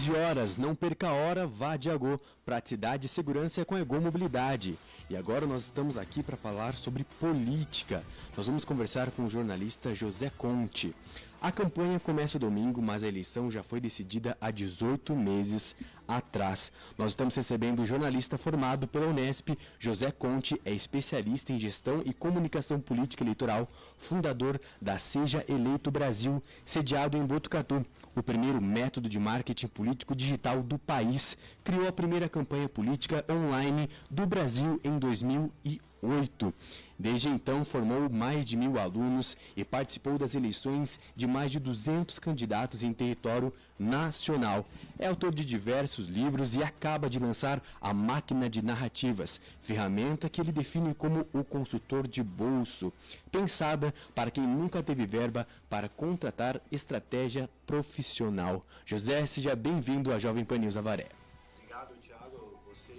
15 horas, não perca a hora, vá de Agô. Praticidade e segurança é com a Ego Mobilidade. E agora nós estamos aqui para falar sobre política. Nós vamos conversar com o jornalista José Conte. A campanha começa domingo, mas a eleição já foi decidida há 18 meses atrás. Nós estamos recebendo o jornalista formado pela Unesp. José Conte é especialista em gestão e comunicação política eleitoral, fundador da Seja Eleito Brasil, sediado em Botucatu. O primeiro método de marketing político digital do país, criou a primeira campanha política online do Brasil em 2008. Desde então, formou mais de 1.000 alunos e participou das eleições de mais de 200 candidatos em território nacional. É autor de diversos livros e acaba de lançar a Máquina de Narrativas, ferramenta que ele define como o consultor de bolso, pensada para quem nunca teve verba para contratar estratégia profissional. José, seja bem-vindo à Jovem Pan News Avaré. Obrigado, Thiago, você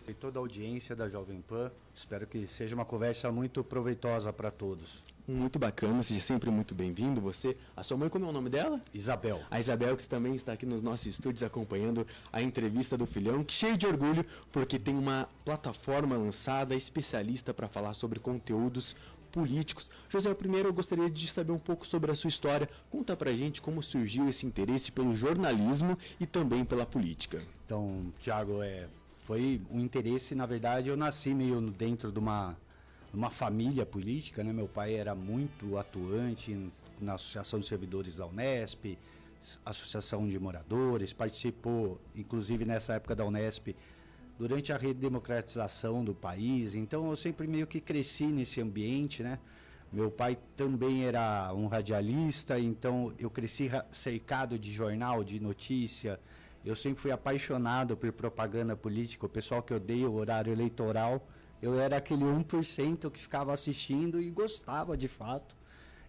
e toda a audiência da Jovem Pan. Espero que seja uma conversa muito proveitosa para todos. Muito bacana, seja sempre muito bem-vindo. Você, a sua mãe, como é o nome dela? Isabel. A Isabel, que também está aqui nos nossos estúdios acompanhando a entrevista do filhão, cheio de orgulho, porque tem uma plataforma lançada especialista para falar sobre conteúdos políticos. José, primeiro eu gostaria de saber um pouco sobre a sua história. Conta pra gente como surgiu esse interesse pelo jornalismo e também pela política. Então, Thiago, foi um interesse, na verdade, eu nasci meio dentro de uma família política, né? Meu pai era muito atuante na Associação de Servidores da Unesp, Associação de Moradores, participou, inclusive nessa época da Unesp, durante a redemocratização do país. Então eu sempre meio que cresci nesse ambiente, né? Meu pai também era um radialista, então eu cresci cercado de jornal, de notícia. Eu sempre fui apaixonado por propaganda política. O pessoal que odeia o horário eleitoral, eu era aquele 1% que ficava assistindo e gostava de fato.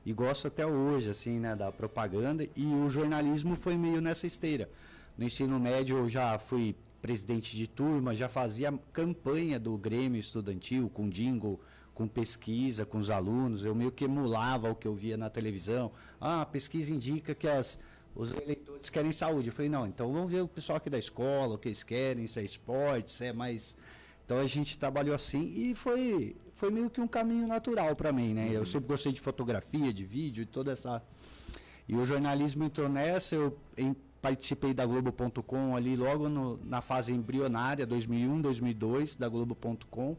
E gosto até hoje, assim, né, da propaganda. E o jornalismo foi meio nessa esteira. No ensino médio eu já fui presidente de turma, já fazia campanha do Grêmio Estudantil, com jingle, com pesquisa, com os alunos. Eu meio que emulava o que eu via na televisão. A pesquisa indica que os eleitores querem saúde. Eu falei, não, então vamos ver o pessoal aqui da escola, o que eles querem, se é esporte, se é mais... Então a gente trabalhou assim e foi meio que um caminho natural para mim, né? Eu sempre gostei de fotografia, de vídeo, e toda essa... E o jornalismo entrou nessa, participei da Globo.com ali logo na fase embrionária, 2001, 2002, da Globo.com.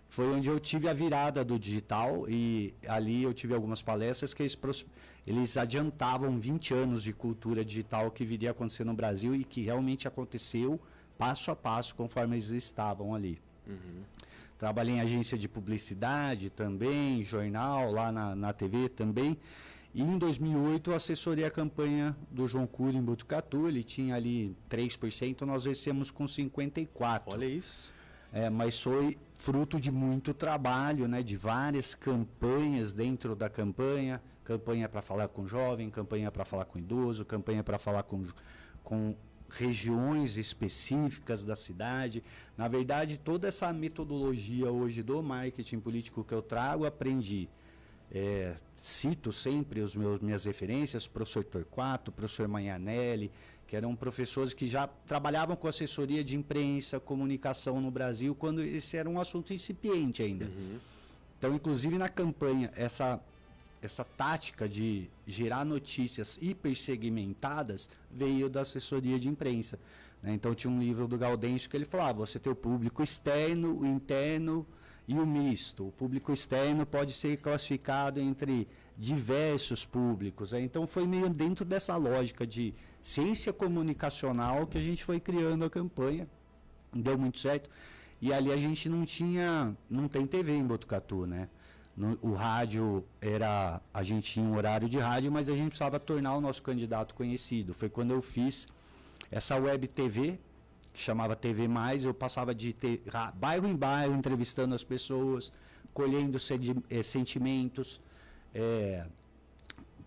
Foi onde eu tive a virada do digital e ali eu tive algumas palestras que eles adiantavam 20 anos de cultura digital que viria a acontecer no Brasil e que realmente aconteceu passo a passo conforme eles estavam ali. Trabalhei em agência de publicidade também, jornal, lá na TV também. E em 2008 eu assessorei a campanha do João Cury em Botucatu, ele tinha ali 3%, nós vencemos com 54%. Olha isso. Mas foi fruto de muito trabalho, né, de várias campanhas dentro da campanha para falar com jovem, campanha para falar com idoso, campanha para falar com regiões específicas da cidade. Na verdade, toda essa metodologia hoje do marketing político que eu trago, aprendi. Cito sempre minhas referências, professor Torquato, professor Manhanelli, que eram professores que já trabalhavam com assessoria de imprensa, comunicação no Brasil, quando esse era um assunto incipiente ainda. Então, inclusive na campanha, essa tática de gerar notícias hipersegmentadas veio da assessoria de imprensa, né? Então tinha um livro do Gaudêncio que ele falava, você tem o público externo, o interno e o misto. O público externo pode ser classificado entre diversos públicos, né? Então foi meio dentro dessa lógica de ciência comunicacional que a gente foi criando a campanha, deu muito certo. E ali a gente não tem TV em Botucatu, né? O rádio a gente tinha um horário de rádio, mas a gente precisava tornar o nosso candidato conhecido. Foi quando eu fiz essa web TV, que chamava TV Mais, eu passava de bairro em bairro, entrevistando as pessoas, colhendo sentimentos,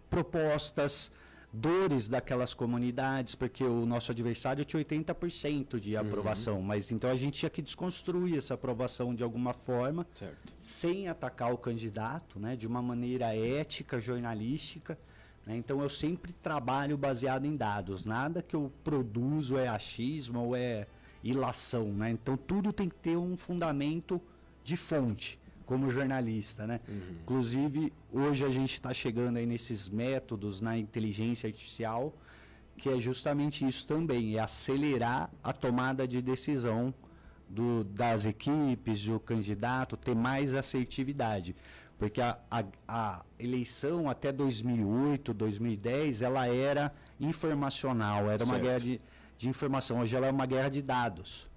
propostas, dores daquelas comunidades, porque o nosso adversário tinha 80% de aprovação, mas então a gente tinha que desconstruir essa aprovação de alguma forma, certo, sem atacar o candidato, né, de uma maneira ética, jornalística, né? Então eu sempre trabalho baseado em dados, nada que eu produzo é achismo ou é ilação, né? Então tudo tem que ter um fundamento de fonte, como jornalista, né? Inclusive, hoje a gente está chegando aí nesses métodos na inteligência artificial, que é justamente isso também, é acelerar a tomada de decisão das equipes, do candidato, ter mais assertividade. Porque a eleição até 2008, 2010, ela era informacional, era uma guerra de informação. Hoje ela é uma guerra de dados.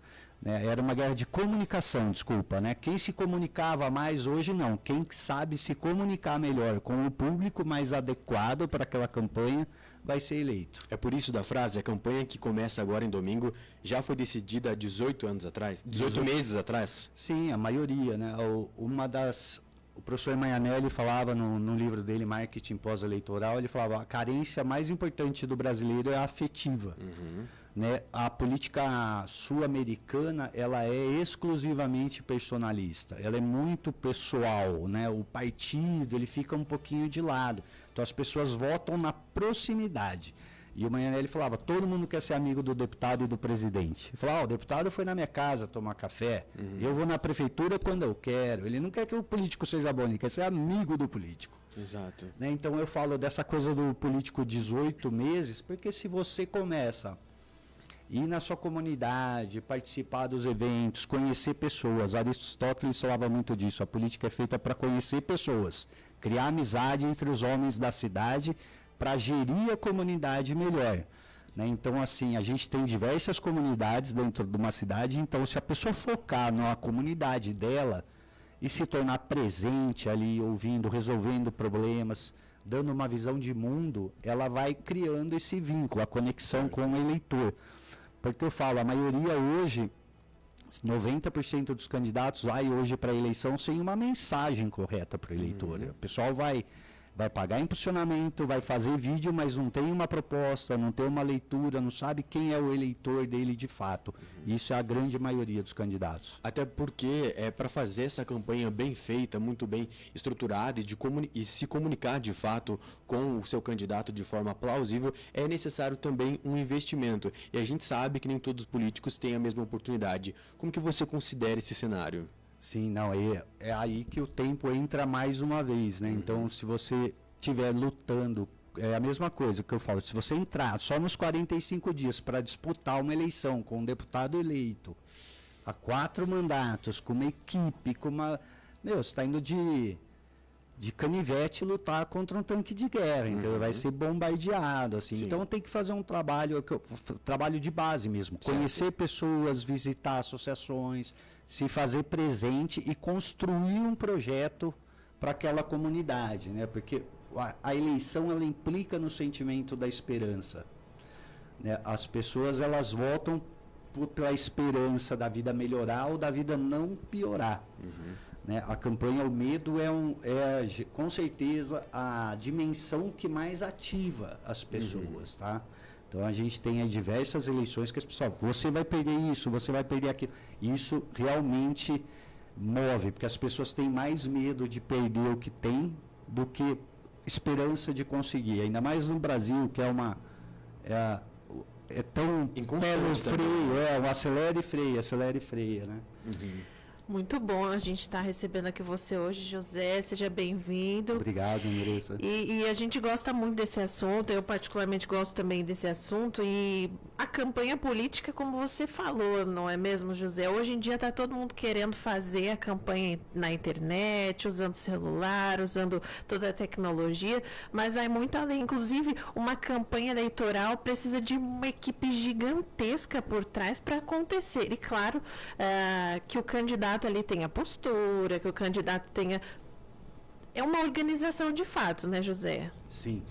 Né? Era uma guerra de comunicação, desculpa. Né? Quem se comunicava mais hoje não. Quem sabe se comunicar melhor com o público mais adequado para aquela campanha vai ser eleito. É por isso da frase, a campanha que começa agora em domingo já foi decidida há 18 anos atrás, 18 meses atrás? Sim, a maioria. Né? O professor Maianelli falava no livro dele, Marketing Pós-Eleitoral, ele falava a carência mais importante do brasileiro é a afetiva. Né? A política sul-americana, ela é exclusivamente personalista, ela é muito pessoal, né? O partido, ele fica um pouquinho de lado. Então as pessoas votam na proximidade. E o Maianelli falava, todo mundo quer ser amigo do deputado e do presidente. Ele falava, o deputado foi na minha casa tomar café, eu vou na prefeitura quando eu quero. Ele não quer que o político seja bom, ele quer ser amigo do político. Exato. Né? Então eu falo dessa coisa do político 18 meses, porque se você começa ir na sua comunidade, participar dos eventos, conhecer pessoas, Aristóteles falava muito disso, a política é feita para conhecer pessoas, criar amizade entre os homens da cidade, para gerir a comunidade melhor. Né? Então, assim, a gente tem diversas comunidades dentro de uma cidade, então se a pessoa focar na comunidade dela e se tornar presente ali, ouvindo, resolvendo problemas, dando uma visão de mundo, ela vai criando esse vínculo, a conexão com o eleitor. Porque eu falo, a maioria hoje, 90% dos candidatos vai hoje para a eleição sem uma mensagem correta para o eleitor. O pessoal vai pagar impulsionamento, vai fazer vídeo, mas não tem uma proposta, não tem uma leitura, não sabe quem é o eleitor dele de fato. Isso é a grande maioria dos candidatos. Até porque para fazer essa campanha bem feita, muito bem estruturada e se comunicar de fato com o seu candidato de forma plausível, é necessário também um investimento. E a gente sabe que nem todos os políticos têm a mesma oportunidade. Como que você considera esse cenário? Sim, não, é aí que o tempo entra mais uma vez, né? Então, se você estiver lutando, é a mesma coisa que eu falo, se você entrar só nos 45 dias para disputar uma eleição com um deputado eleito, a 4 mandatos, com uma equipe, com uma... Meu, você está indo de canivete lutar contra um tanque de guerra, entendeu? Vai ser bombardeado, assim. Sim. Então tem que fazer um trabalho de base mesmo. Certo. Conhecer pessoas, visitar associações, se fazer presente e construir um projeto para aquela comunidade, né? Porque a eleição, ela implica no sentimento da esperança. Né? As pessoas, elas votam pela esperança da vida melhorar ou da vida não piorar. Né? A campanha, o medo é com certeza a dimensão que mais ativa as pessoas, tá? Então a gente tem aí diversas eleições que as pessoas, você vai perder isso, você vai perder aquilo. Isso realmente move, porque as pessoas têm mais medo de perder o que tem do que esperança de conseguir. Ainda mais no Brasil, que é tão pé no freio, acelera e freia, né? Muito bom a gente estar recebendo aqui você hoje, José. Seja bem-vindo. Obrigado, Andressa. E a gente gosta muito desse assunto, eu particularmente gosto também desse assunto. E a campanha política, como você falou, não é mesmo, José? Hoje em dia está todo mundo querendo fazer a campanha na internet, usando celular, usando toda a tecnologia, mas vai muito além. Inclusive, uma campanha eleitoral precisa de uma equipe gigantesca por trás para acontecer. E claro, que o candidato ali tenha postura, que o candidato tenha... É uma organização de fato, né, José? Sim.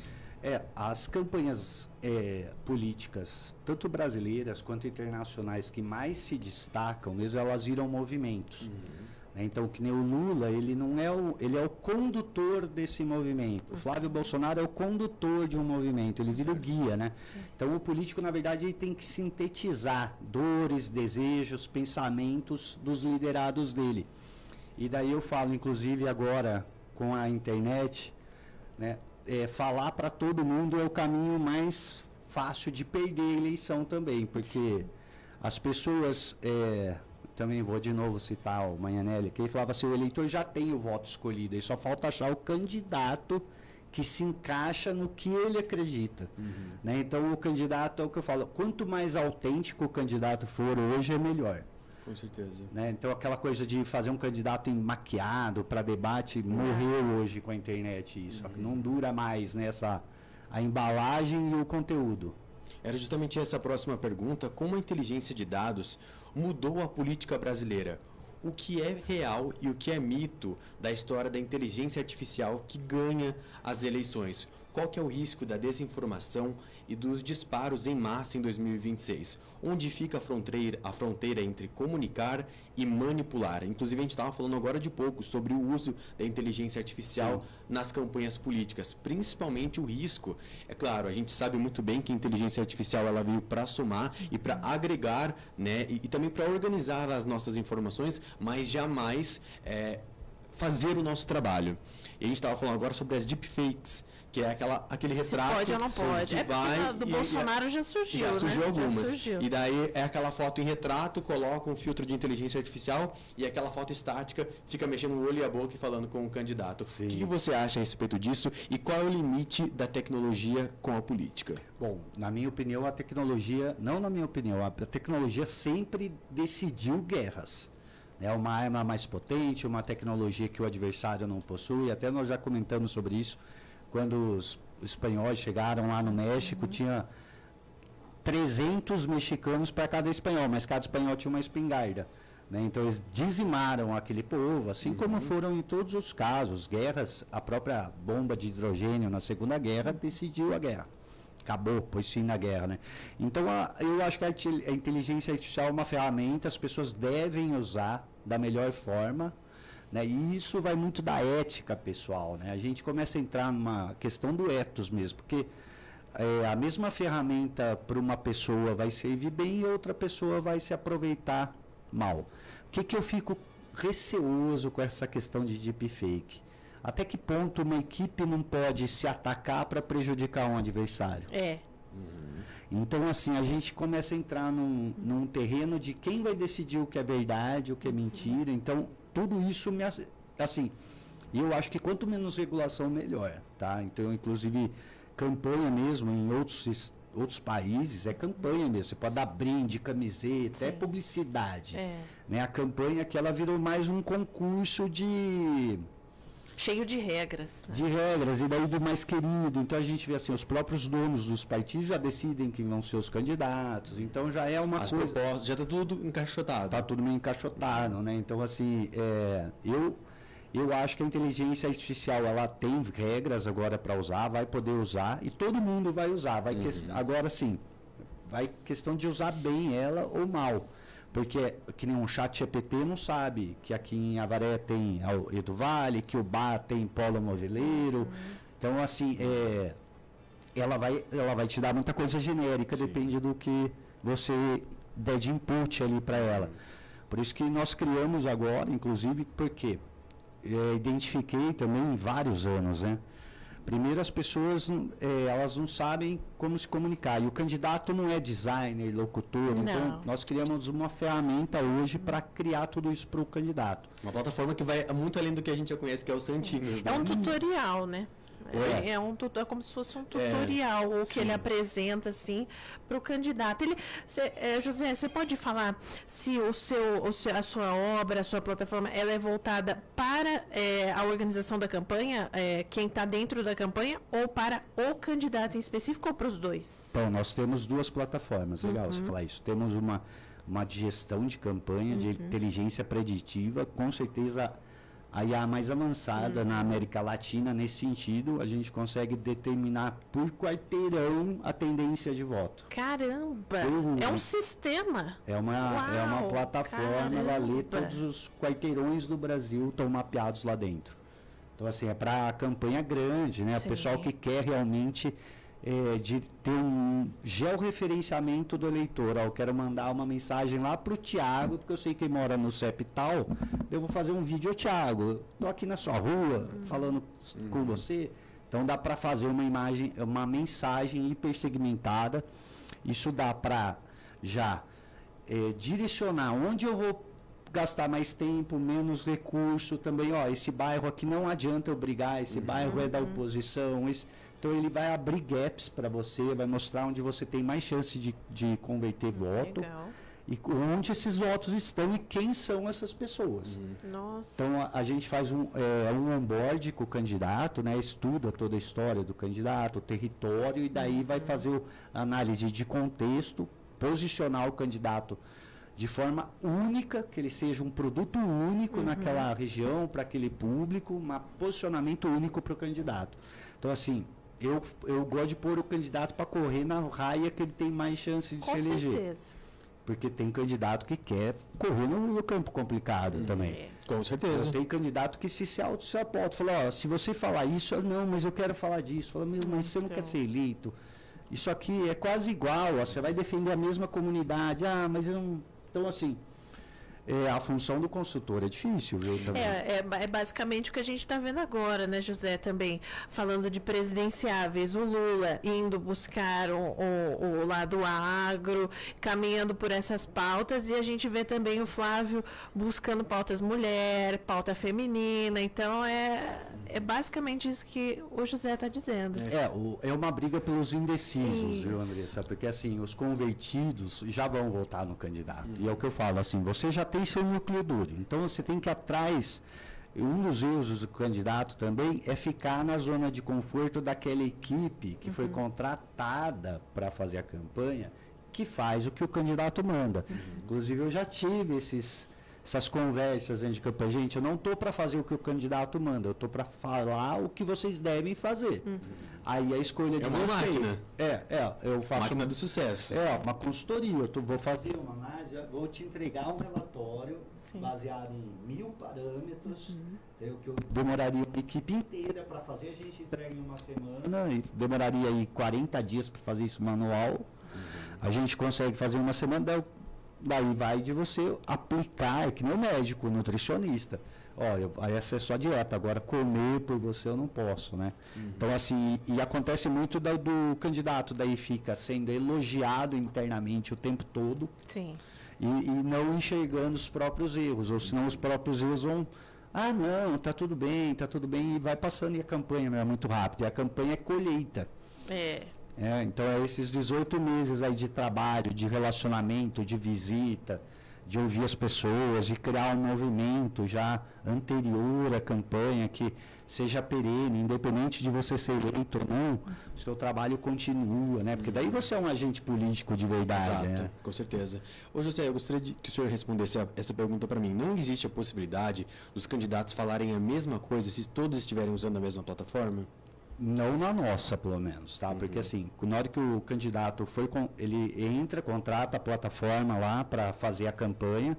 As campanhas políticas, tanto brasileiras quanto internacionais, que mais se destacam, mesmo elas viram movimentos. Então, que nem o Lula, ele é o condutor desse movimento. O Flávio Bolsonaro é o condutor de um movimento, ele vira o guia, né? Então, o político, na verdade, ele tem que sintetizar dores, desejos, pensamentos dos liderados dele. E daí eu falo, inclusive, agora, com a internet, né? falar para todo mundo é o caminho mais fácil de perder a eleição também, porque as pessoas, também vou de novo citar o Manhanelli, que ele falava assim, o eleitor já tem o voto escolhido, e só falta achar o candidato que se encaixa no que ele acredita. Né? Então, o candidato, é o que eu falo, quanto mais autêntico o candidato for hoje, é melhor. Com certeza. Né? Então, aquela coisa de fazer um candidato maquiado para debate, morreu hoje com a internet isso. Não dura mais nessa a embalagem e o conteúdo. Era justamente essa a próxima pergunta. Como a inteligência de dados mudou a política brasileira? O que é real e o que é mito da história da inteligência artificial que ganha as eleições? Qual que é o risco da desinformação e dos disparos em massa em 2026? Onde fica a fronteira entre comunicar e manipular? Inclusive, a gente estava falando agora de pouco sobre o uso da inteligência artificial nas campanhas políticas, principalmente o risco. É claro, a gente sabe muito bem que a inteligência artificial ela veio para somar e para agregar, né, e também para organizar as nossas informações, mas jamais fazer o nosso trabalho. E a gente estava falando agora sobre as deepfakes, que é aquele retrato. Se pode ou não pode. Que vai do Bolsonaro já surgiu, já surgiu, né? algumas. Já surgiu. E daí é aquela foto em retrato, coloca um filtro de inteligência artificial e aquela foto estática fica mexendo o olho e a boca e falando com o candidato. Sim. O que você acha a respeito disso e qual é o limite da tecnologia com a política? Bom, na minha opinião, a tecnologia, não na minha opinião, a tecnologia sempre decidiu guerras. É uma arma mais potente, uma tecnologia que o adversário não possui. Até nós já comentamos sobre isso. Quando os espanhóis chegaram lá no México, tinha 300 mexicanos para cada espanhol, mas cada espanhol tinha uma espingarda. Né? Então, eles dizimaram aquele povo, assim como foram em todos os casos. Guerras, a própria bomba de hidrogênio na Segunda Guerra decidiu a guerra. Acabou, pôs fim na guerra. Né? Então, eu acho que a inteligência artificial é uma ferramenta, as pessoas devem usar da melhor forma. Né? E isso vai muito da ética pessoal. Né? A gente começa a entrar numa questão do ethos mesmo, porque a mesma ferramenta para uma pessoa vai servir bem e outra pessoa vai se aproveitar mal. O que eu fico receoso com essa questão de deepfake? Até que ponto uma equipe não pode se atacar para prejudicar um adversário? Então, assim, a gente começa a entrar num terreno de quem vai decidir o que é verdade, o que é mentira. Então, tudo isso assim, eu acho que quanto menos regulação, melhor, tá? Então, inclusive, campanha mesmo em outros países, é campanha mesmo. Você pode dar brinde, camiseta, é publicidade. Né? A campanha que ela virou mais um concurso cheio de regras. De regras, e daí do mais querido. Então a gente vê assim, os próprios donos dos partidos já decidem quem vão ser os candidatos. Então já é uma As coisa... propostas, já está tudo encaixotado. Está tudo meio encaixotado, né? Então, assim, eu acho que a inteligência artificial, ela tem regras agora para usar, vai poder usar, e todo mundo vai usar. Agora, sim, vai questão de usar bem ela ou mal. Porque, que nem um chat GPT não sabe que aqui em Avaré tem o Edu Vale, que o Bar tem Polo Moveleiro. Então, assim, ela vai te dar muita coisa genérica, depende do que você der de input ali para ela. Por isso que nós criamos agora, inclusive, porque identifiquei também em vários anos, né? Primeiro, as pessoas elas não sabem como se comunicar. E o candidato não é designer, locutor. Não. Então, nós criamos uma ferramenta hoje para criar tudo isso para o candidato. Uma plataforma que vai muito além do que a gente já conhece, que é o Santinhos. É um tutorial, né? É como se fosse um tutorial, o que ele apresenta, assim, para o candidato. José, você pode falar se a sua obra, a sua plataforma, ela é voltada para a organização da campanha, quem está dentro da campanha, ou para o candidato em específico, ou para os dois? Então, nós temos duas plataformas, legal você falar isso. Temos uma de gestão de campanha, de inteligência preditiva, com certeza... A IA mais avançada na América Latina, nesse sentido, a gente consegue determinar por quarteirão a tendência de voto. Caramba! É um sistema. É uma plataforma, ela lê todos os quarteirões do Brasil, estão mapeados lá dentro. Então, assim, é para campanha grande, né? O pessoal que quer realmente de ter um georreferenciamento do eleitor. Eu quero mandar uma mensagem lá para o Tiago, porque eu sei que ele mora no CEP tal, eu vou fazer um vídeo, Tiago, estou aqui na sua rua, falando com você. Então dá para fazer uma imagem, uma mensagem hipersegmentada. Isso dá para já direcionar onde eu vou gastar mais tempo, menos recurso também. Ó, esse bairro aqui não adianta eu brigar, esse bairro é da oposição. Então ele vai abrir gaps para você, vai mostrar onde você tem mais chance de converter voto. Legal. E onde esses votos estão e quem são essas pessoas. Nossa. Então a gente faz um onboard com o candidato, né? Estuda toda a história do candidato, o território, e daí vai fazer a análise de contexto, posicionar o candidato de forma única, que ele seja um produto único naquela região, para aquele público, um posicionamento único para o candidato. Então, assim, eu gosto de pôr o candidato para correr na raia que ele tem mais chance de se eleger. Com certeza. Porque tem candidato que quer correr no campo complicado também. Com certeza. Tem candidato que se auto-sapota. Fala, ó, se você falar isso, não, mas eu quero falar disso. Fala, meu, mas você não quer ser eleito. Isso aqui é quase igual, ó, você vai defender a mesma comunidade. Ah, mas eu não... Então, assim, a função do consultor é difícil, viu? É basicamente o que a gente está vendo agora, né, José, também, falando de presidenciáveis, o Lula indo buscar o lado agro, caminhando por essas pautas, e a gente vê também o Flávio buscando pautas mulher, pauta feminina, então é basicamente isso que o José está dizendo. É uma briga pelos indecisos, Isso. viu, Andressa? Porque, assim, os convertidos já vão votar no candidato. E é o que eu falo, assim, você já tem seu núcleo duro. Então, você tem que ir atrás. Um dos erros do candidato também é ficar na zona de conforto daquela equipe que foi contratada para fazer a campanha, que faz o que o candidato manda. Inclusive, eu já tive essas conversas dentro de campanha. Gente, eu não estou para fazer o que o candidato manda, eu estou para falar o que vocês devem fazer. Aí a escolha de uma vocês. máquina. Eu faço Máquina do sucesso. uma consultoria. Vou fazer uma análise, vou te entregar um relatório baseado em 1000 parâmetros, que eu demoraria uma equipe inteira para fazer, a gente entrega em uma semana, e demoraria aí 40 dias para fazer isso manual. A gente consegue fazer uma semana, daí vai de você aplicar, é que nem o médico, o nutricionista. Essa é só dieta, agora comer por você eu não posso, né? Então, assim, e acontece muito do candidato, daí fica sendo elogiado internamente o tempo todo. Sim. E não enxergando os próprios erros, ou senão os próprios erros vão... Ah, não, tá tudo bem, e vai passando, e a campanha é muito rápida, e a campanha é colheita. Então, é esses 18 meses aí de trabalho, de relacionamento, de visita, de ouvir as pessoas, de criar um movimento já anterior à campanha, que seja perene, independente de você ser eleito ou não, o seu trabalho continua, né? Porque daí você é um agente político de verdade. Exato, né? com certeza. Ô José, eu gostaria que o senhor respondesse essa pergunta para mim. Não existe a possibilidade dos candidatos falarem a mesma coisa se todos estiverem usando a mesma plataforma? Não na nossa, pelo menos, tá? Porque assim, na hora que o candidato ele entra, contrata a plataforma lá para fazer a campanha,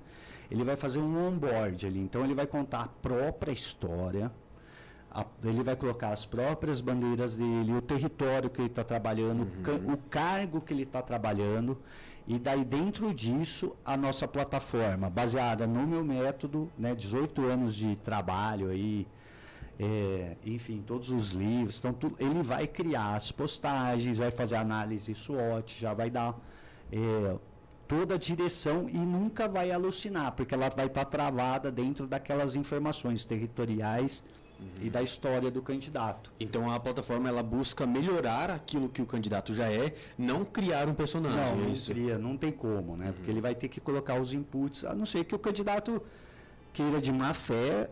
ele vai fazer um onboard ali. Então ele vai contar a própria história, ele vai colocar as próprias bandeiras dele, o território que ele está trabalhando, o cargo que ele está trabalhando, e daí dentro disso a nossa plataforma, baseada no meu método, né, 18 anos de trabalho aí, enfim, todos os livros, então ele vai criar as postagens, vai fazer análise SWOT, já vai dar toda a direção e nunca vai alucinar, porque ela vai estar travada dentro daquelas informações territoriais e da história do candidato. Então a plataforma ela busca melhorar aquilo que o candidato já é, não criar um personagem. Não cria, não tem como, né? Porque ele vai ter que colocar os inputs, a não ser que o candidato queira de má fé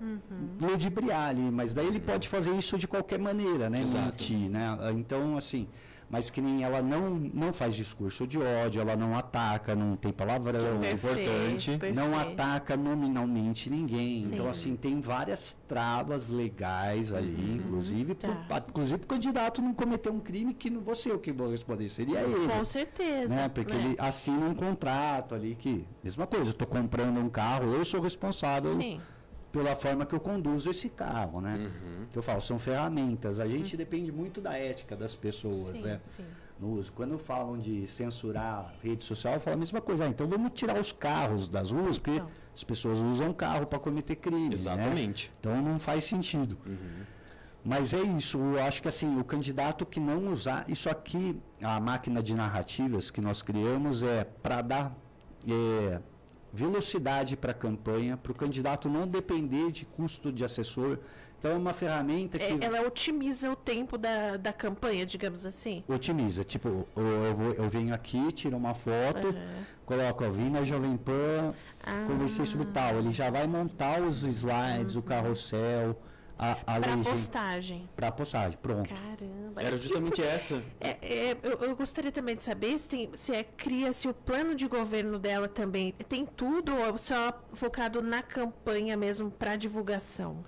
ludibriar ali, mas daí ele pode fazer isso de qualquer maneira, né? Exato. Mentir, né? Então, assim, mas que nem ela não faz discurso de ódio, ela não ataca, não tem palavrão, importante, não ataca nominalmente ninguém. Sim. Então, assim, tem várias travas legais ali, inclusive para o candidato não cometer um crime que não vou ser eu que vou responder, seria ele. Com certeza. Né? Porque ele assina um contrato ali que, mesma coisa, eu estou comprando um carro, eu sou responsável pela forma que eu conduzo esse carro, né? Que eu falo, são ferramentas. A gente depende muito da ética das pessoas, né? No uso. Quando falam de censurar rede social, eu falo a mesma coisa. Então vamos tirar os carros das ruas, porque as pessoas usam carro para cometer crime. Exatamente. Né? Então não faz sentido. Mas é isso, eu acho que assim, o candidato que não usar, isso aqui, a máquina de narrativas que nós criamos é para dar velocidade para a campanha, para o candidato não depender de custo de assessor. Então é uma ferramenta que... Ela otimiza o tempo da campanha, digamos assim? Otimiza, tipo, eu venho aqui, tiro uma foto, coloco, ó, vim na Jovem Pan, conversei sobre tal, ele já vai montar os slides, o carrossel, a legenda. Para postagem, pronto. Caramba. Era justamente essa. Eu gostaria também de saber se cria-se o plano de governo dela também. Tem tudo ou só focado na campanha mesmo para divulgação?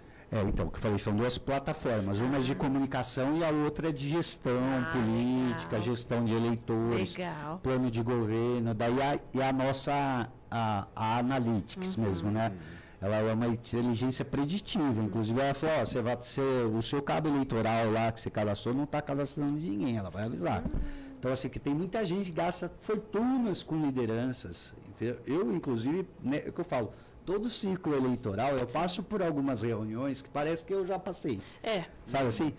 Então, o que eu falei, são duas plataformas, uma de comunicação e a outra de gestão política, legal. Gestão de eleitores, Legal. plano de governo, daí a nossa, a Analytics mesmo, né? Ela é uma inteligência preditiva, inclusive ela falou, o seu cabo eleitoral lá que você cadastrou não está cadastrando de ninguém, ela vai avisar. Então, assim, que tem muita gente que gasta fortunas com lideranças, entendeu? Eu, inclusive, né, é o que eu falo, todo ciclo eleitoral, eu passo por algumas reuniões que parece que eu já passei. Sabe assim?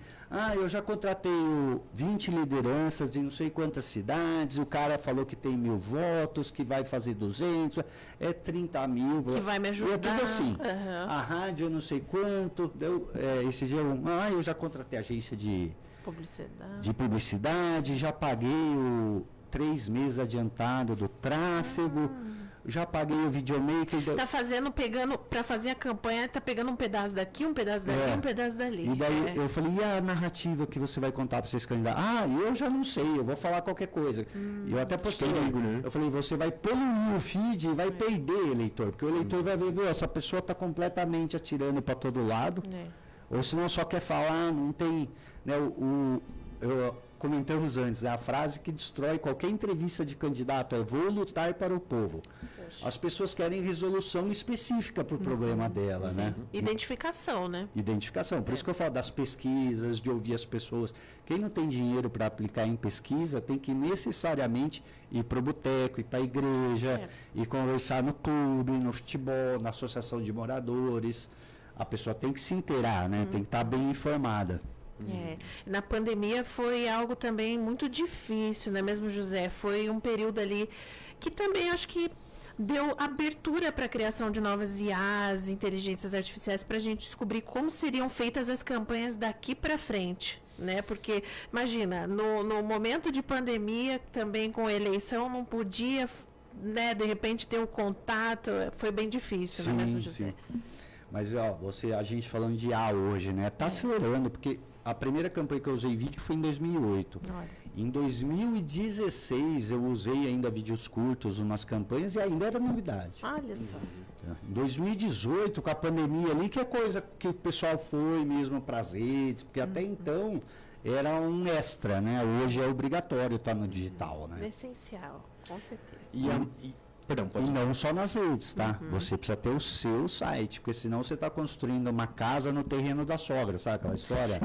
Eu já contratei 20 lideranças de não sei quantas cidades, o cara falou que tem 1.000 votos, que vai fazer 200, 30 mil. Que vai me ajudar. É tudo assim. A rádio eu não sei quanto, esse dia eu já contratei agência de publicidade, já paguei 3 meses adiantado do tráfego. Já paguei o videomaker. Tá pegando, para fazer a campanha, tá pegando um pedaço daqui, um pedaço dali, um pedaço dali. E daí eu falei, e a narrativa que você vai contar para esses candidatos? Eu já não sei, eu vou falar qualquer coisa. Eu até postei, né? Eu falei, você vai poluir o feed e vai perder eleitor, porque o eleitor vai ver, essa pessoa está completamente atirando para todo lado, ou se não só quer falar, não tem, né, comentamos antes, a frase que destrói qualquer entrevista de candidato é vou lutar para o povo. Poxa. As pessoas querem resolução específica para o problema dela, né? Identificação, né? Identificação. Por isso que eu falo das pesquisas, de ouvir as pessoas. Quem não tem dinheiro para aplicar em pesquisa tem que necessariamente ir para o boteco, ir para a igreja, e conversar no clube, no futebol, na associação de moradores. A pessoa tem que se inteirar, né? Tem que estar bem informada. Na pandemia foi algo também muito difícil, não é mesmo, José? Foi um período ali que também acho que deu abertura para a criação de novas IAs, inteligências artificiais, para a gente descobrir como seriam feitas as campanhas daqui para frente, né? Porque, imagina, no momento de pandemia, também com a eleição, não podia, né, de repente ter o contato, foi bem difícil, não é mesmo, José? Sim. Mas, a gente falando de IA hoje, né? Está acelerando, porque a primeira campanha que eu usei vídeo foi em 2008. Olha. Em 2016 eu usei ainda vídeos curtos nas campanhas e ainda era novidade. Olha só. Em 2018, com a pandemia ali, que é coisa que o pessoal foi mesmo para as redes, porque até então era um extra, né? Hoje é obrigatório estar no digital, né? Essencial, com certeza. E não só nas redes, tá? Você precisa ter o seu site, porque senão você está construindo uma casa no terreno da sogra, sabe aquela história?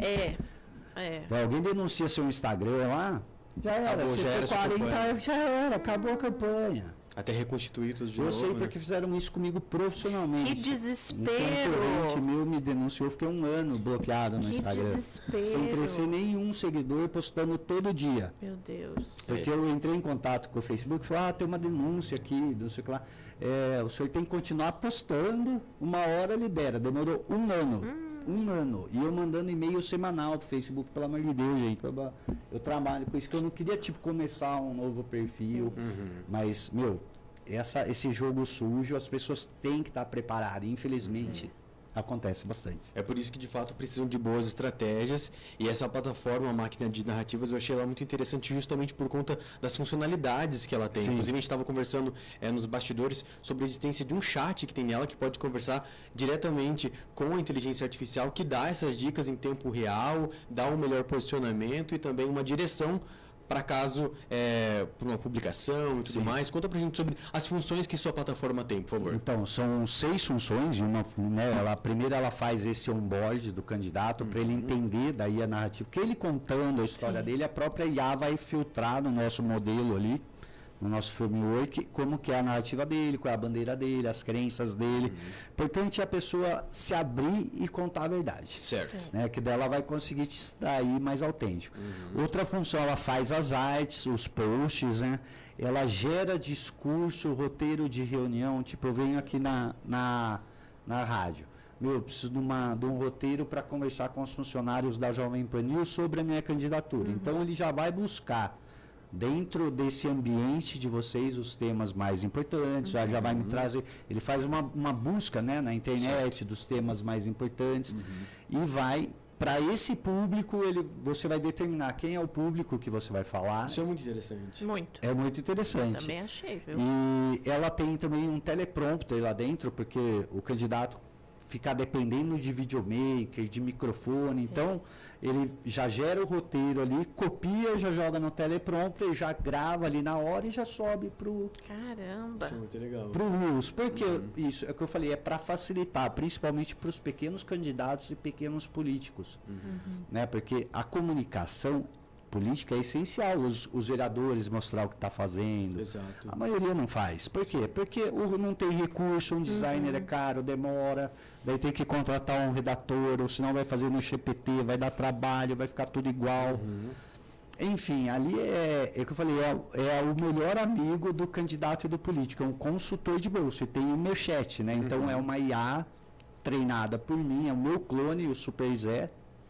Então, alguém denuncia seu Instagram lá, já era. Acabou, você foi 40, já era, acabou a campanha. Até reconstituir tudo de novo. Eu sei porque fizeram isso comigo profissionalmente. Que desespero! Um concorrente meu me denunciou, fiquei 1 ano bloqueado no Instagram. Desespero. Sem crescer nenhum seguidor, postando todo dia. Meu Deus. Porque eu entrei em contato com o Facebook e falei, tem uma denúncia aqui, não sei o que lá. O senhor tem que continuar postando, uma hora libera. Demorou 1 ano. 1 ano. E eu mandando e-mail semanal pro Facebook, pelo amor de Deus, gente. Eu trabalho com isso, que eu não queria, começar um novo perfil. Mas, esse jogo sujo, as pessoas têm que estar preparadas. Infelizmente, acontece bastante. É por isso que, de fato, precisam de boas estratégias. E essa plataforma, a máquina de narrativas, eu achei ela muito interessante justamente por conta das funcionalidades que ela tem. Sim. Inclusive, a gente estava conversando nos bastidores sobre a existência de um chat que tem nela que pode conversar diretamente com a inteligência artificial, que dá essas dicas em tempo real, dá um melhor posicionamento e também uma direção para caso, para uma publicação e tudo mais. Conta pra gente sobre as funções que sua plataforma tem, por favor. Então, são 6 funções. A primeira, ela faz esse onboard do candidato para ele entender daí a narrativa. Porque ele contando a história dele, a própria IA vai filtrar no nosso modelo ali, no nosso framework, como que é a narrativa dele, qual é a bandeira dele, as crenças dele. Importante é a pessoa se abrir e contar a verdade. Certo. Né, que dela vai conseguir te extrair mais autêntico. Outra função, ela faz as artes, os posts, né? Ela gera discurso, roteiro de reunião, tipo, eu venho aqui na rádio. Eu preciso de um roteiro para conversar com os funcionários da Jovem Pan News sobre a minha candidatura. Então, ele já vai buscar, dentro desse ambiente de vocês, os temas mais importantes, já vai me trazer. Ele faz uma busca, né, na internet dos temas mais importantes e vai. Para esse público, você vai determinar quem é o público que você vai falar. Isso é muito interessante. Muito. É muito interessante. Também achei, viu? E ela tem também um teleprompter lá dentro, porque o candidato fica dependendo de videomaker, de microfone. Então, ele já gera o roteiro ali, copia, já joga no teleprompter, já grava ali na hora e já sobe pro Caramba. Isso é muito legal. Rules. Porque isso é o que eu falei, é para facilitar, principalmente para os pequenos candidatos e pequenos políticos. Né? Porque a comunicação política é essencial, os vereadores mostrar o que está fazendo. Exato. A maioria não faz. Por quê? Porque não tem recurso, um designer é caro, demora, daí tem que contratar um redator, ou senão vai fazer no GPT, vai dar trabalho, vai ficar tudo igual. Enfim, ali é o que eu falei, é o melhor amigo do candidato e do político, é um consultor de bolso, e tem o meu chat, né? Então é uma IA treinada por mim, é o meu clone, o Super Zé.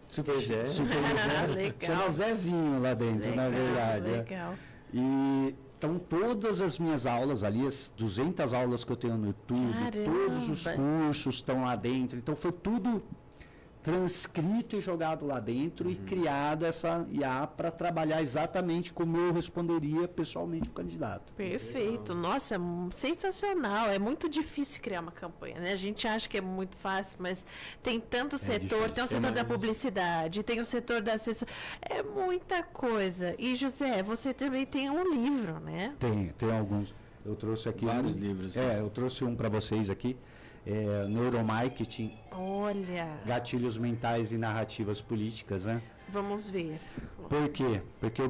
Super Zé. Super Zé. Legal. Chama Zezinho lá dentro, na verdade. Legal. E então todas as minhas aulas ali, as 200 aulas que eu tenho no YouTube, todos os cursos estão lá dentro. Então foi tudo transcrito e jogado lá dentro e criado essa IA para trabalhar exatamente como eu responderia pessoalmente o candidato. Perfeito. Nossa, sensacional. É muito difícil criar uma campanha, né? A gente acha que é muito fácil, mas tem tanto setor, difícil. tem o setor da publicidade, tem o setor da assessoria. É muita coisa. E, José, você também tem um livro, né? Tem alguns. Eu trouxe aqui Vários livros. eu trouxe um para vocês aqui. Neuromarketing, Olha, gatilhos mentais e narrativas políticas, né? vamos ver. Por quê? Porque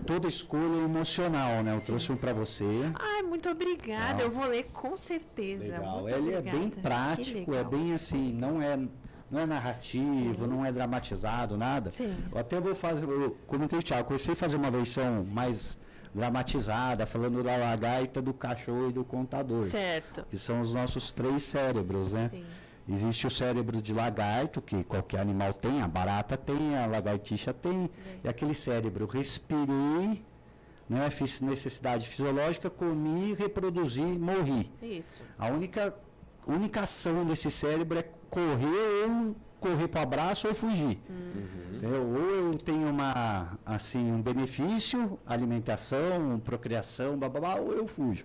toda escolha é emocional, né? Eu trouxe um para você. Ai, muito obrigada. Eu vou ler com certeza. Legal. Muito Ele é obrigada. bem Que prático, é legal. bem assim, não é narrativo, não é dramatizado, nada. Sim. Eu até vou fazer, eu comentei, Thiago, comecei a fazer uma versão mais dramatizada, falando da lagarta, do cachorro e do contador. Certo. Que são os nossos 3 cérebros, né? Sim. Existe o cérebro de lagarto, que qualquer animal tem, a barata tem, a lagartixa tem, e aquele cérebro, respirei, né, fiz necessidade fisiológica, comi, reproduzi, morri. Isso. A única ação desse cérebro é correr para o abraço ou fugir. Entendeu? Ou eu tenho um benefício, alimentação, procriação, bababá, ou eu fujo.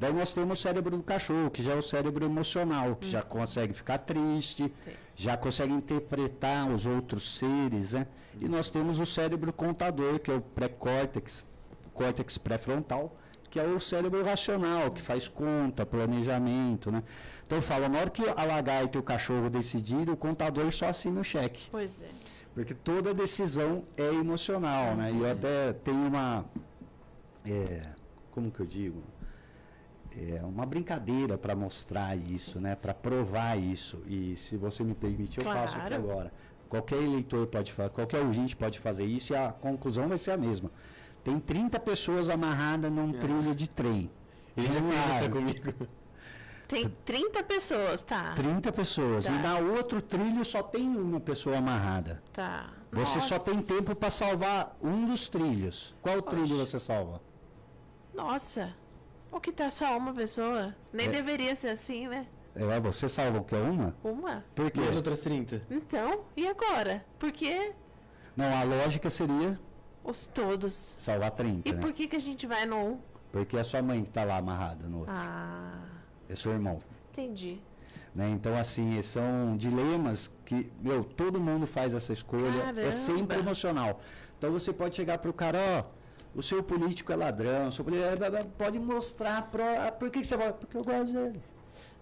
Daí nós temos o cérebro do cachorro, que já é o cérebro emocional, que já consegue ficar triste, já consegue interpretar os outros seres, né? E nós temos o cérebro contador, que é o pré-córtex, córtex pré-frontal, que é o cérebro racional, que faz conta, planejamento, né? Então eu falo, na hora que a lagarta e o cachorro decidirem, o contador só assina o cheque. Pois é. Porque toda decisão é emocional, né? E eu até tenho como que eu digo? Uma brincadeira para mostrar isso, né? Para provar isso. E se você me permitir, eu faço aqui agora. Qualquer eleitor pode fazer, qualquer ouvinte pode fazer isso e a conclusão vai ser a mesma. Tem 30 pessoas amarradas num trilho de trem. Ele já fez isso comigo. Tem 30 pessoas, tá? 30 pessoas. Tá. E na outro trilho só tem uma pessoa amarrada. Tá. Você só Nossa. tem tempo para salvar um dos trilhos. Qual trilho você salva? Nossa. O que tá só uma pessoa? Nem deveria ser assim, né? Você salva o que é uma? Uma? Por quê? E as outras 30? Então, e agora? Por que Não, a lógica seria os todos? salvar 30, E né? por que a gente vai no um? Porque é sua mãe que está lá amarrada no outro. Ah, É seu irmão. entendi. Né? Então, assim, são dilemas que, todo mundo faz essa escolha. Caramba. É sempre emocional. Então, você pode chegar para o cara, o seu político é ladrão, o seu político pode mostrar, por que você vai? Porque eu gosto dele.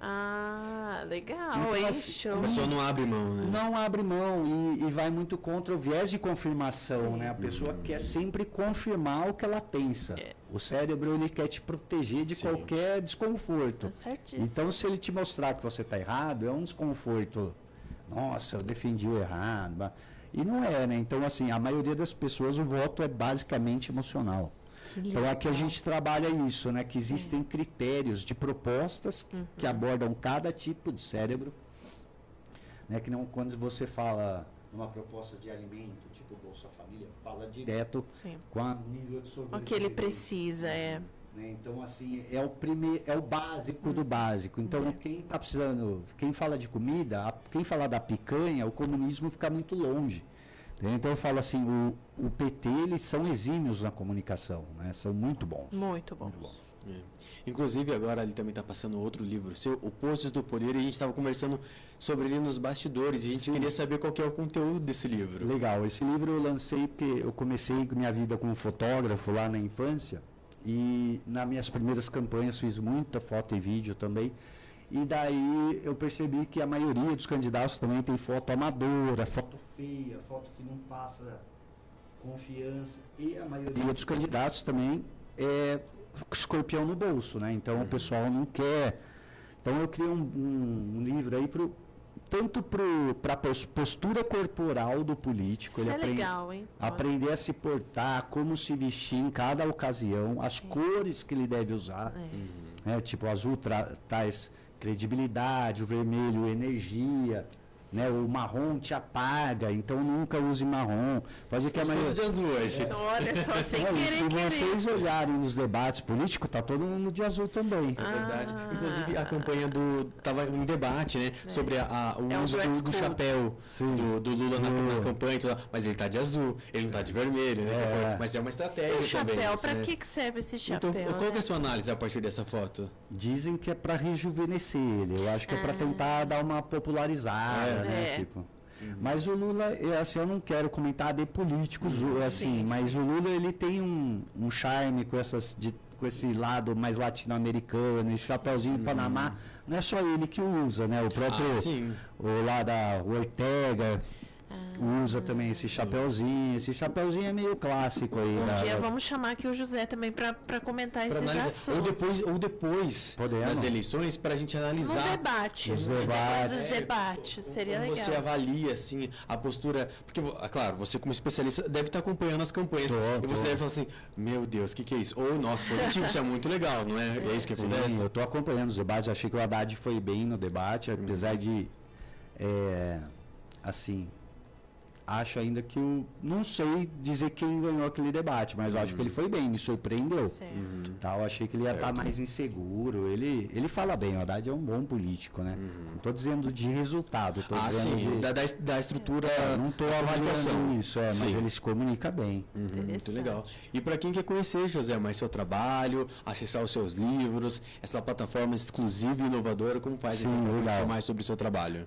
Ah, legal, Então, hein? assim, Show. A pessoa não abre mão, né? Não abre mão e vai muito contra o viés de confirmação, Sim. né? A pessoa quer sempre confirmar o que ela pensa. É. O cérebro, ele quer te proteger de Sim. qualquer desconforto. Tá certíssimo. Então, se ele te mostrar que você está errado, é um desconforto. Nossa, eu defendi o errado. E não é, né? Então, assim, a maioria das pessoas, o voto é basicamente emocional. Então, aqui a gente trabalha isso, né? Que existem critérios de propostas que abordam cada tipo de cérebro. Né? Que não, quando você fala uma proposta de alimento, tipo Bolsa Família, fala direto Sim. com a nível de sobrevivência. O que ele precisa, é. Né? Então, assim, é o básico do básico. Então, quem está precisando, quem fala de comida, quem fala da picanha, o comunismo fica muito longe. Então, eu falo assim, o PT, eles são exímios na comunicação, né? São muito bons. Muito bom. É. Inclusive, agora ele também está passando outro livro seu, O Postos do Poder, e a gente estava conversando sobre ele nos bastidores, e a gente Sim. queria saber qual que é o conteúdo desse livro. Legal, esse livro eu lancei porque eu comecei minha vida como fotógrafo lá na infância, e nas minhas primeiras campanhas fiz muita foto e vídeo também. E daí eu percebi que a maioria dos candidatos também tem foto amadora, foto feia, foto que não passa confiança. E a maioria dos candidatos também é escorpião no bolso, né? Então o pessoal não quer. Então eu criei um livro aí tanto para a postura corporal do político. Isso ele é aprende, legal, hein? aprender a se portar, como se vestir em cada ocasião, as cores que ele deve usar. Né? Tipo, o azul traz credibilidade, o vermelho energia, né? O marrom te apaga, então nunca use marrom. Pode ter a Estamos maioria. todos de azul hoje. Olha só, sem Olha, querer, se querer. vocês olharem nos debates políticos, tá todo mundo de azul também. É verdade. Ah. Inclusive, a campanha estava em debate, né? Sobre o É um uso dress do code. chapéu Sim. do Lula na campanha e tudo, mas ele está de azul, ele não está de vermelho, né? É. Mas é uma E estratégia o chapéu, também. isso, pra né? que serve esse Então, chapéu? qual que é né? a sua análise a partir dessa foto? Dizem que é para rejuvenescer ele. Eu acho que é para tentar dar uma popularizada, né? É. Tipo. Mas o Lula, assim, eu não quero comentar de políticos, assim, Sim, mas o Lula ele tem um charme com com esse lado mais latino-americano, esse chapéuzinho Panamá. Não é só ele que usa, né? O próprio, sim. o lá da Ortega usa também esse chapéuzinho. Esse chapéuzinho é meio clássico aí. Um dia vamos chamar aqui o José também pra comentar Pra esses analisar. assuntos. Ou depois Podemos. das eleições, para a gente analisar. No debate. Os Depois debates. dos debates. Seria Como legal. você avalia, assim, a postura... Porque, claro, você como especialista deve estar acompanhando as campanhas. E você deve falar assim, meu Deus, o que é isso? Ou, nossa, positivo, isso é muito legal, não é? É isso que acontece? Sim, eu estou acompanhando os debates. Eu achei que o Haddad foi bem no debate, apesar de, assim, acho ainda que não sei dizer quem ganhou aquele debate, mas eu acho que ele foi bem, me surpreendeu. Certo. Tá, eu achei que ele ia estar mais inseguro. Ele fala bem, o Haddad é um bom político, né? Não estou dizendo de resultado, estou dizendo sim, de. da estrutura... Não estou da avaliando comunicação. isso, mas Sim. ele se comunica bem. Muito Interessante. legal. E para quem quer conhecer, José, mais seu trabalho, acessar os seus livros, essa plataforma exclusiva e inovadora, como faz Sim, então, para legal. conhecer mais sobre o seu trabalho?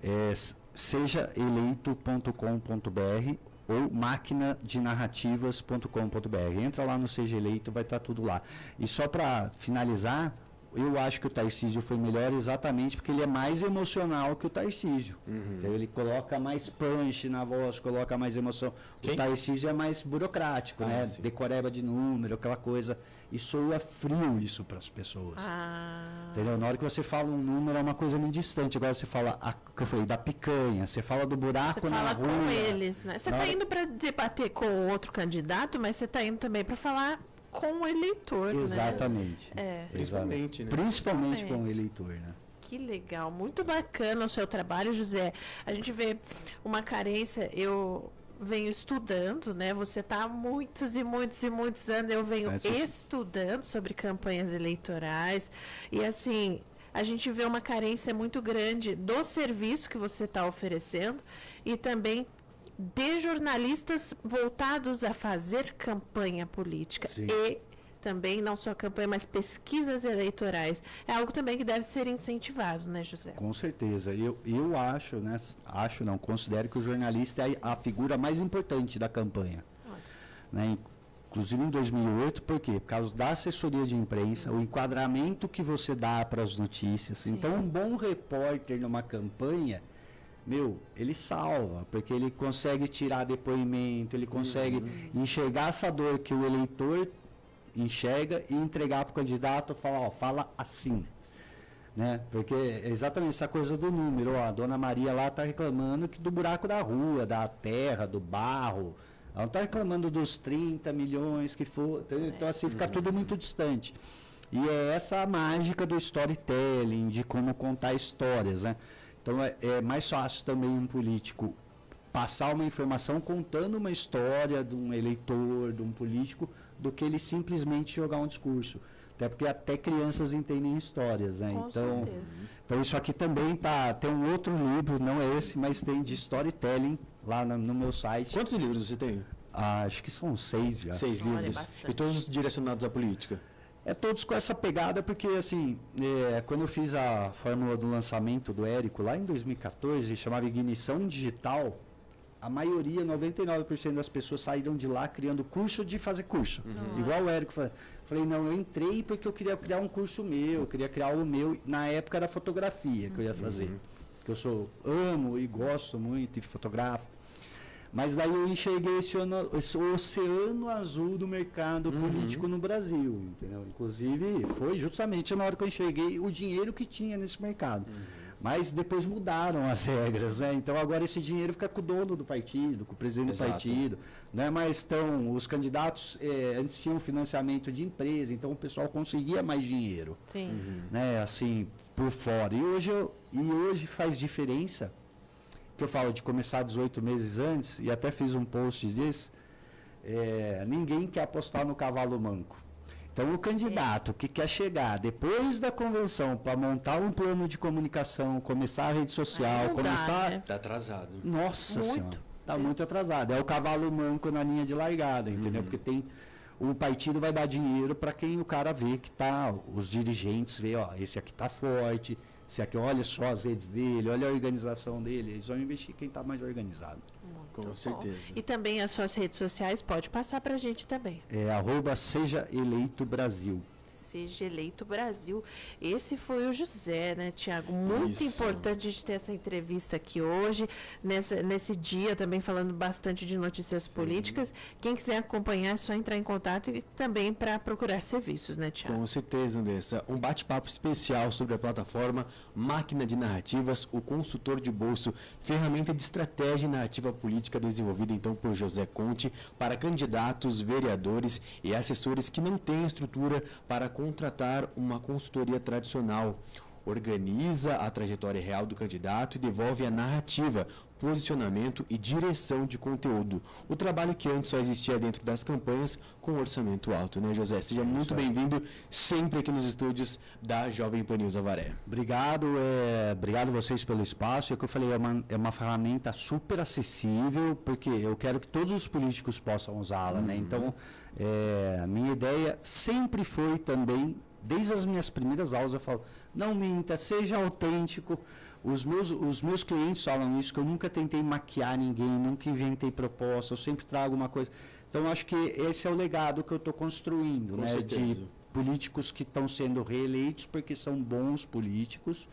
Sejaeleito.com.br ou maquinadenarrativas.com.br. Entra lá no Seja Eleito, vai estar tudo lá. E só para finalizar, eu acho que o Tarcísio foi melhor exatamente porque ele é mais emocional que o Tarcísio. Então ele coloca mais punch na voz, coloca mais emoção. Quem? O Tarcísio é mais burocrático, né? sim. Decoreba de número, aquela coisa. E soa frio isso para as pessoas. Entendeu? Na hora que você fala um número é uma coisa muito distante. Agora você fala, que eu falei, da picanha, você fala do buraco Você na fala rua. com eles, né? Você Na está hora- indo para debater com outro candidato, mas você está indo também para falar com o eleitor, né? Exatamente. É. Principalmente, né? Principalmente com o Exatamente. eleitor, né? Que legal, muito bacana o seu trabalho, José. A gente vê uma carência, eu venho estudando, né? Você está há muitos e muitos e muitos anos, eu venho estudando sobre campanhas eleitorais e assim, a gente vê uma carência muito grande do serviço que você está oferecendo e também de jornalistas voltados a fazer campanha política Sim. e também não só campanha, mas pesquisas eleitorais. É algo também que deve ser incentivado, né, José? Com certeza. Eu acho, né? Acho não, considero que o jornalista é a figura mais importante da campanha. Né? inclusive em 2008, por quê? Por causa da assessoria de imprensa, o enquadramento que você dá para as notícias. Sim. Então, um bom repórter numa campanha, ele salva, porque ele consegue tirar depoimento, ele consegue enxergar essa dor que o eleitor enxerga e entregar para o candidato, falar, ó, fala assim. Né? Porque é exatamente essa coisa do número, ó, a dona Maria lá está reclamando do buraco da rua, da terra, do barro. Ela não está reclamando dos 30 milhões que for. Então, assim, fica tudo muito distante. E é essa a mágica do storytelling, de como contar histórias, né? Então, é mais fácil também um político passar uma informação contando uma história de um eleitor, de um político, do que ele simplesmente jogar um discurso. Até porque até crianças entendem histórias, né? Com certeza. Então isso aqui também tem um outro livro, não é esse, mas tem de storytelling lá no meu site. Quantos livros você tem? Acho que são 6 já. 6 Olha, livros. bastante. E todos direcionados à política? Todos com essa pegada, porque assim, quando eu fiz a fórmula do lançamento do Érico, lá em 2014, chamava Ignição Digital, a maioria, 99% das pessoas saíram de lá criando curso de fazer curso. Igual o Érico falou. Falei, não, eu entrei porque eu queria criar um curso meu, eu queria criar o meu. Na época era fotografia que eu ia fazer. Que eu amo e gosto muito e fotografo. Mas daí eu enxerguei esse oceano azul do mercado político no Brasil, entendeu? Inclusive, foi justamente na hora que eu enxerguei o dinheiro que tinha nesse mercado. Mas depois mudaram as regras, né? Então agora esse dinheiro fica com o dono do partido, com o presidente do partido. Não é mais tão... Os candidatos antes tinham financiamento de empresa, então o pessoal conseguia mais dinheiro. Sim. Né? Assim, por fora. E hoje faz diferença, que eu falo de começar 18 meses antes, e até fiz um post disso, ninguém quer apostar no cavalo manco. Então, o candidato que quer chegar depois da convenção para montar um plano de comunicação, começar a rede social, começar... Né? Está atrasado. Nossa Muito. Senhora, está muito atrasado. É o cavalo manco na linha de largada, entendeu? Porque o partido vai dar dinheiro para quem o cara vê que tá, os dirigentes vê, ó, esse aqui tá forte, esse aqui, olha só as redes dele, olha a organização dele, eles vão investir quem está mais organizado. Com certeza. E também as suas redes sociais, pode passar pra gente também. @Seja Eleito Brasil. Seja Eleito Brasil. Esse foi o José, né, Tiago? Muito Isso. importante a gente ter essa entrevista aqui hoje, nesse dia também falando bastante de notícias políticas. Quem quiser acompanhar é só entrar em contato e também para procurar serviços, né, Tiago? Com certeza, Andressa. Um bate-papo especial sobre a plataforma Máquina de Narrativas, o consultor de bolso, ferramenta de estratégia e narrativa política desenvolvida então por José Conte para candidatos, vereadores e assessores que não têm estrutura para contratar uma consultoria tradicional. Organiza a trajetória real do candidato e devolve a narrativa, posicionamento e direção de conteúdo. O trabalho que antes só existia dentro das campanhas com orçamento alto, né, José? Seja muito bem-vindo sempre aqui nos estúdios da Jovem Pan News Avaré. Obrigado, obrigado vocês pelo espaço. É o que eu falei, é uma ferramenta super acessível, porque eu quero que todos os políticos possam usá-la, né? Então, a minha ideia sempre foi também, desde as minhas primeiras aulas, eu falo, não minta, seja autêntico. Os meus clientes falam isso, que eu nunca tentei maquiar ninguém, nunca inventei proposta, eu sempre trago uma coisa. Então, acho que esse é o legado que eu estou construindo, Com né? certeza. De políticos que estão sendo reeleitos porque são bons políticos.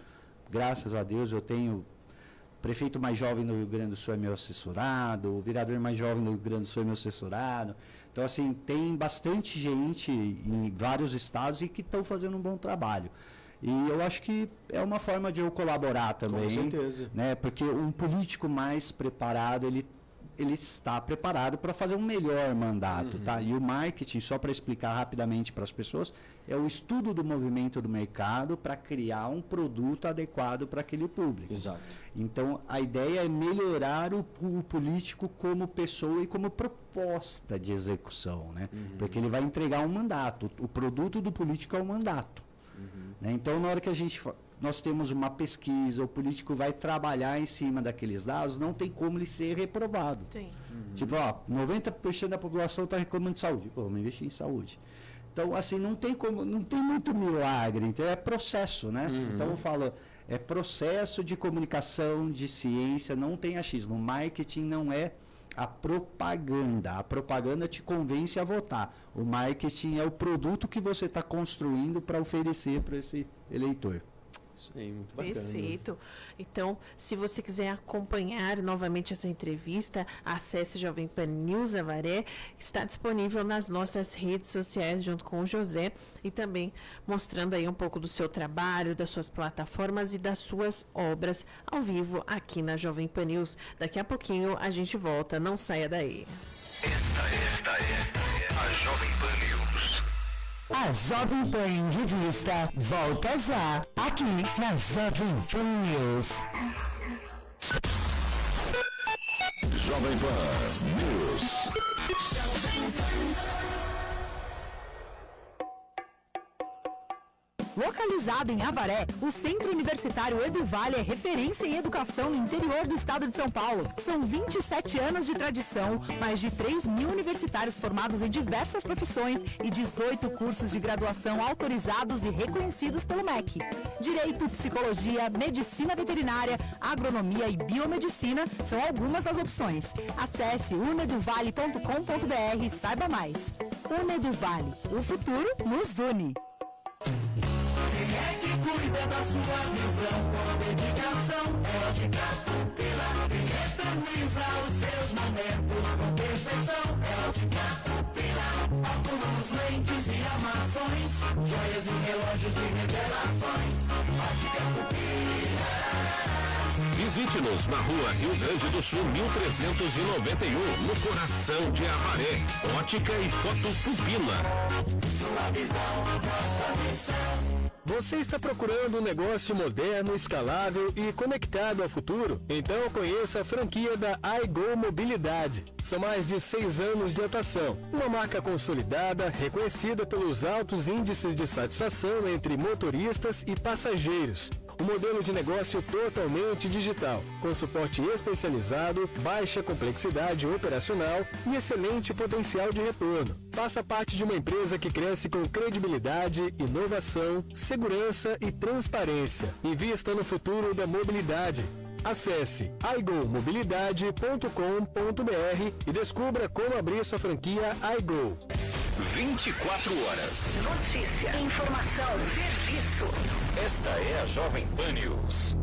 Graças a Deus eu tenho prefeito mais jovem no Rio Grande do Sul é meu assessorado, o vereador mais jovem no Rio Grande do Sul é meu assessorado. Então, assim, tem bastante gente em vários estados e que estão fazendo um bom trabalho. E eu acho que é uma forma de eu colaborar também. Com certeza. Né? Porque um político mais preparado, ele está preparado para fazer um melhor mandato. Tá? E o marketing, só para explicar rapidamente para as pessoas, é o estudo do movimento do mercado para criar um produto adequado para aquele público. Exato. Então, a ideia é melhorar o político como pessoa e como proposta de execução, né? Porque ele vai entregar um mandato. O produto do político é o mandato. Né? Então, na hora que nós temos uma pesquisa, o político vai trabalhar em cima daqueles dados, não tem como ele ser reprovado. Tem. Tipo, 90% da população está reclamando de saúde. Pô, vamos investir em saúde. Então, assim, não tem muito milagre. Então, é processo, né? Então, eu falo, é processo de comunicação, de ciência, não tem achismo. Marketing não é a propaganda. A propaganda te convence a votar. O marketing é o produto que você está construindo para oferecer para esse eleitor. Isso aí, muito bacana. Perfeito. Então, se você quiser acompanhar novamente essa entrevista, acesse Jovem Pan News Avaré. Está disponível nas nossas redes sociais junto com o José e também mostrando aí um pouco do seu trabalho, das suas plataformas e das suas obras ao vivo aqui na Jovem Pan News. Daqui a pouquinho a gente volta. Não saia daí. Esta é a Jovem Pan News. A Jovem Pan em Revista volta já, aqui na Jovem Pan News. Jovem Pan News. Localizado em Avaré, o Centro Universitário Edu Vale é referência em educação no interior do estado de São Paulo. São 27 anos de tradição, mais de 3.000 universitários formados em diversas profissões e 18 cursos de graduação autorizados e reconhecidos pelo MEC. Direito, psicologia, medicina veterinária, agronomia e biomedicina são algumas das opções. Acesse uneduvale.com.br e saiba mais. Uneduvale, o futuro nos une. Cuida da sua visão com dedicação. Ótica Pupila. Quem eterniza os seus momentos com perfeição. Ótica Pupila. Óculos, lentes e armações. Joias e relógios e revelações. Ótica Pupila. Visite-nos na rua Rio Grande do Sul, 1391, no coração de Avaré. Ótica e Foto Pupila. Sua visão, nossa missão. Você está procurando um negócio moderno, escalável e conectado ao futuro? Então conheça a franquia da iGo Mobilidade. São mais de 6 anos de atuação. Uma marca consolidada, reconhecida pelos altos índices de satisfação entre motoristas e passageiros. Um modelo de negócio totalmente digital, com suporte especializado, baixa complexidade operacional e excelente potencial de retorno. Faça parte de uma empresa que cresce com credibilidade, inovação, segurança e transparência. Invista no futuro da mobilidade. Acesse igomobilidade.com.br e descubra como abrir sua franquia iGo. 24 horas. Notícia, informação, serviço. Esta é a Jovem Pan News.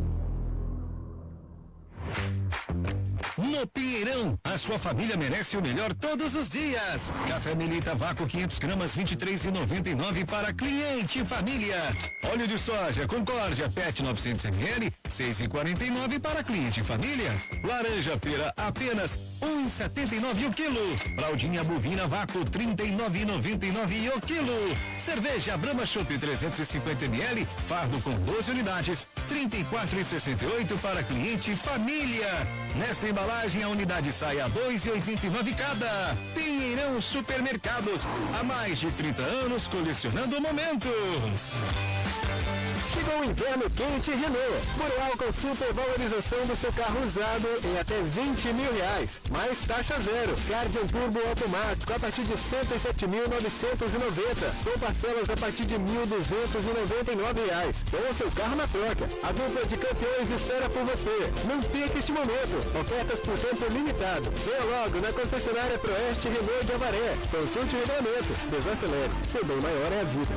No Pinheirão, a sua família merece o melhor todos os dias. Café Melita Vácuo 500 gramas 23,99 para cliente e família. Óleo de soja Concórdia PET 900 ml 6,49 para cliente e família. Laranja pera apenas 1,79 o quilo. Fraldinha bovina Vácuo 39,99 o quilo. Cerveja Brahma Chopp 350 ml fardo com 12 unidades 34,68 para cliente e família. Nesta embalagem a unidade sai a 2,89 cada. Pinheirão Supermercados, há mais de 30 anos colecionando momentos. Chegou o inverno quente Renault. Boreal com super valorização do seu carro usado em até R$20 mil. Mais taxa zero. Guardian Turbo automático a partir de R$107.990. Com parcelas a partir de R$1.299. Com o seu carro na troca. A dupla de campeões espera por você. Não perca este momento. Ofertas por tempo limitado. Venha logo na concessionária Proeste Renault de Avaré. Consulte o regulamento. Desacelere. Seu bem maior é a vida.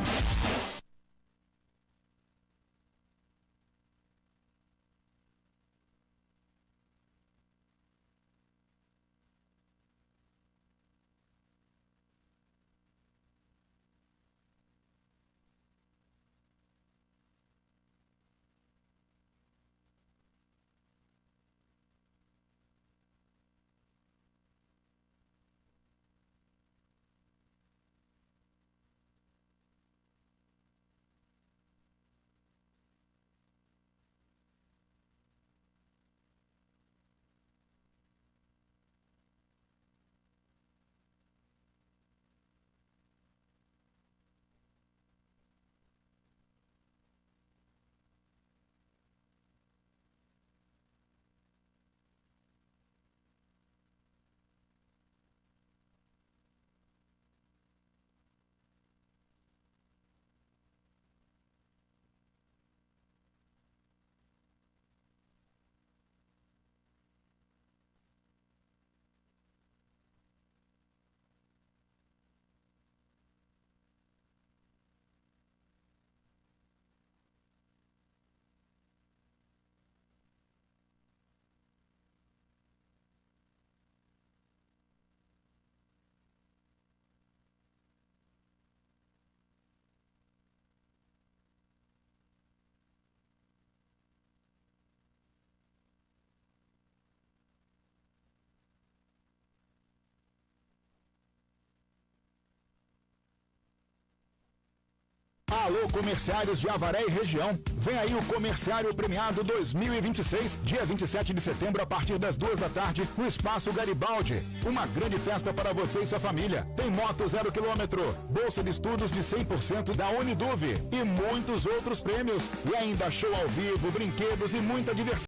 Alô, comerciários de Avaré e região. Vem aí o Comerciário Premiado 2026, dia 27 de setembro, a partir das 2 da tarde, no Espaço Garibaldi. Uma grande festa para você e sua família. Tem moto 0 km, bolsa de estudos de 100% da Uniduve e muitos outros prêmios. E ainda show ao vivo, brinquedos e muita diversão.